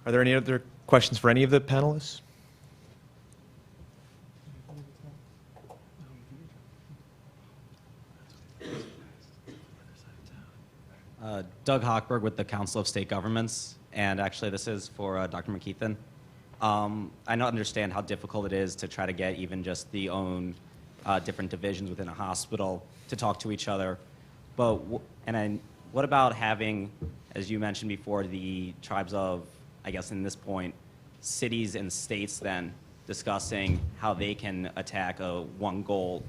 Are there any other questions for any of the panelists? Doug Hochberg with the Council of State Governments, and actually this is for Dr. McKeithen. I don't understand how difficult it is to try to get even just the own different divisions within a hospital to talk to each other. But what about having, as you mentioned before, the tribes of, I guess in this point, cities and states then discussing how they can attack one goal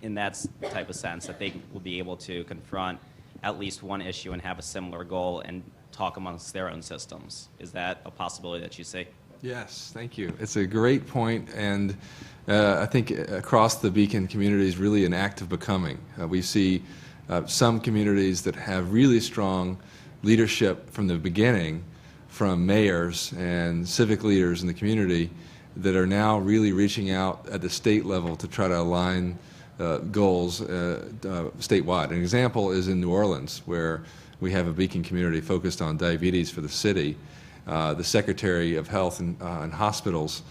in that type of sense, that they will be able to confront at least one issue and have a similar goal and talk amongst their own systems. Is that a possibility that you see? Yes, thank you. It's a great point, and I think across the Beacon community is really an act of becoming. We see some communities that have really strong leadership from the beginning, from mayors and civic leaders in the community that are now really reaching out at the state level to try to align goals statewide. An example is in New Orleans, where we have a Beacon community focused on diabetes for the city. The Secretary of Health and Hospitals,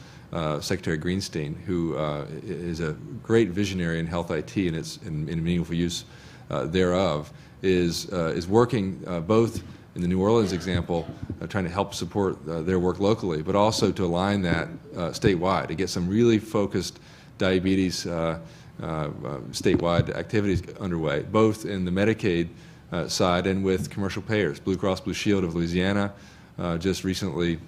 Secretary Greenstein, who is a great visionary in health IT and in meaningful use thereof, is working both in the New Orleans example, trying to help support their work locally, but also to align that statewide, to get some really focused diabetes statewide activities underway, both in the Medicaid side and with commercial payers. Blue Cross Blue Shield of Louisiana just recently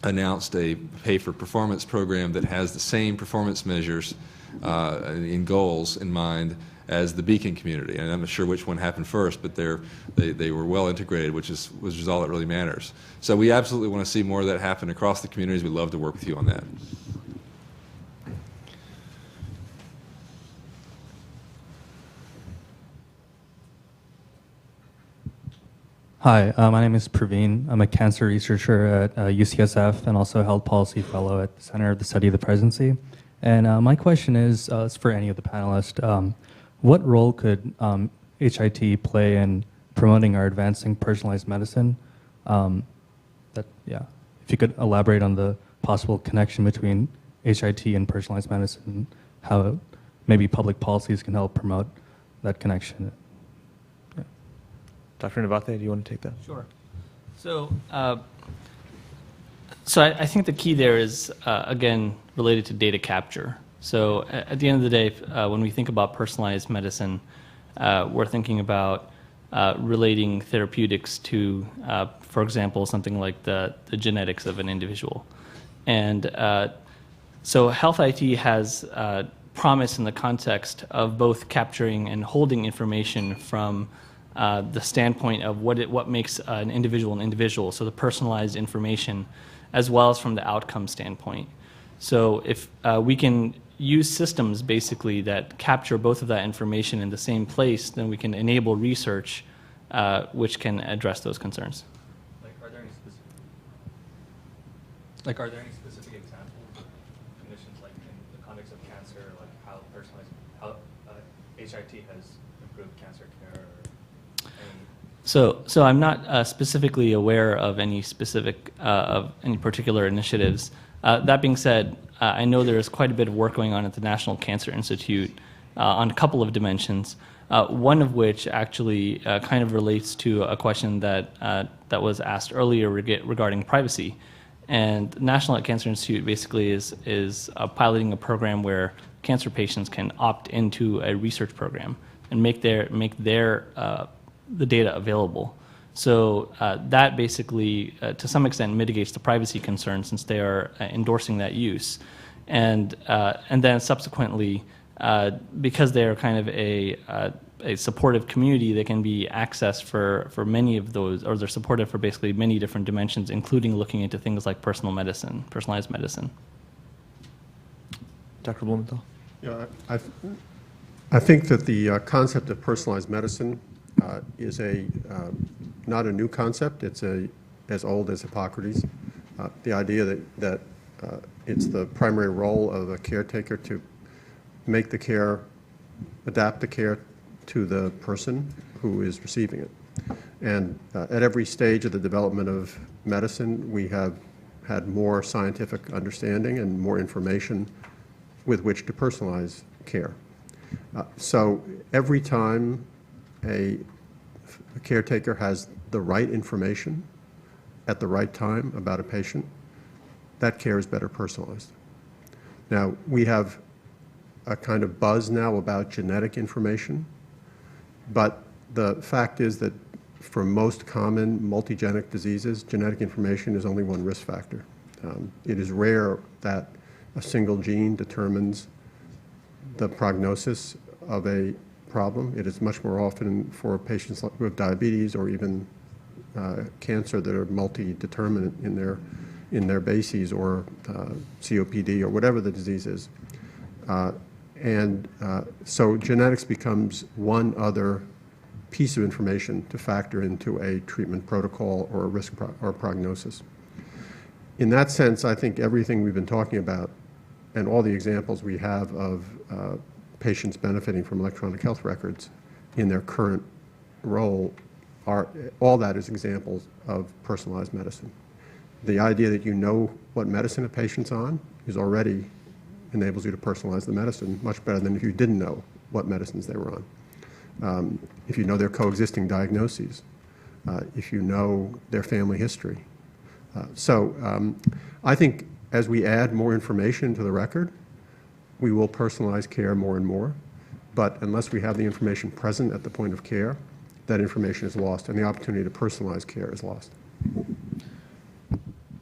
announced a pay-for-performance program that has the same performance measures in goals in mind as the Beacon community. And I'm not sure which one happened first, but they were well integrated, which is all that really matters. So we absolutely want to see more of that happen across the communities. We'd love to work with you on that. Hi, my name is Praveen. I'm a cancer researcher at UCSF and also health policy fellow at the Center of the Study of the Presidency. And my question is for any of the panelists. What role could HIT play in promoting or advancing personalized medicine? If you could elaborate on the possible connection between HIT and personalized medicine, and how maybe public policies can help promote that connection. Dr. Navate, do you want to take that? Sure. So, I think the key there is, again, related to data capture. So at the end of the day, when we think about personalized medicine, we're thinking about relating therapeutics to, for example, something like the genetics of an individual. And so health IT has promise in the context of both capturing and holding information from the standpoint of what makes an individual, so the personalized information, as well as from the outcome standpoint. So if we can use systems basically that capture both of that information in the same place, then we can enable research which can address those concerns. Are there any specific examples of conditions, like in the context of cancer, like how HIT has improved cancer care? So I'm not specifically aware of any specific of any particular initiatives. That being said, I know there is quite a bit of work going on at the National Cancer Institute on a couple of dimensions. One of which actually kind of relates to a question that was asked earlier regarding privacy. And the National Cancer Institute basically is piloting a program where cancer patients can opt into a research program and make the data available. So that basically, to some extent, mitigates the privacy concern since they are endorsing that use. And then subsequently, because they are kind of a supportive community, they can be accessed for many of those, or they're supportive for basically many different dimensions, including looking into things like personalized medicine. Dr. Blumenthal? Yeah, I think that the concept of personalized medicine is not a new concept. It's as old as Hippocrates. The idea that it's the primary role of a caretaker to make the care, adapt the care to the person who is receiving it. And at every stage of the development of medicine, we have had more scientific understanding and more information with which to personalize care. So every time a caretaker has the right information at the right time about a patient, that care is better personalized. Now, we have a kind of buzz now about genetic information, but the fact is that for most common multigenic diseases, genetic information is only one risk factor. It is rare that a single gene determines the prognosis of a problem. It is much more often for patients who have diabetes or even cancer that are multi-determinant in their bases, or COPD, or whatever the disease is. So genetics becomes one other piece of information to factor into a treatment protocol or a risk or prognosis. In that sense, I think everything we've been talking about and all the examples we have of patients benefiting from electronic health records in their current role all that is examples of personalized medicine. The idea that you know what medicine a patient's on is already enables you to personalize the medicine much better than if you didn't know what medicines they were on. If you know their coexisting diagnoses, if you know their family history. I think as we add more information to the record, we will personalize care more and more. But unless we have the information present at the point of care, that information is lost, and the opportunity to personalize care is lost.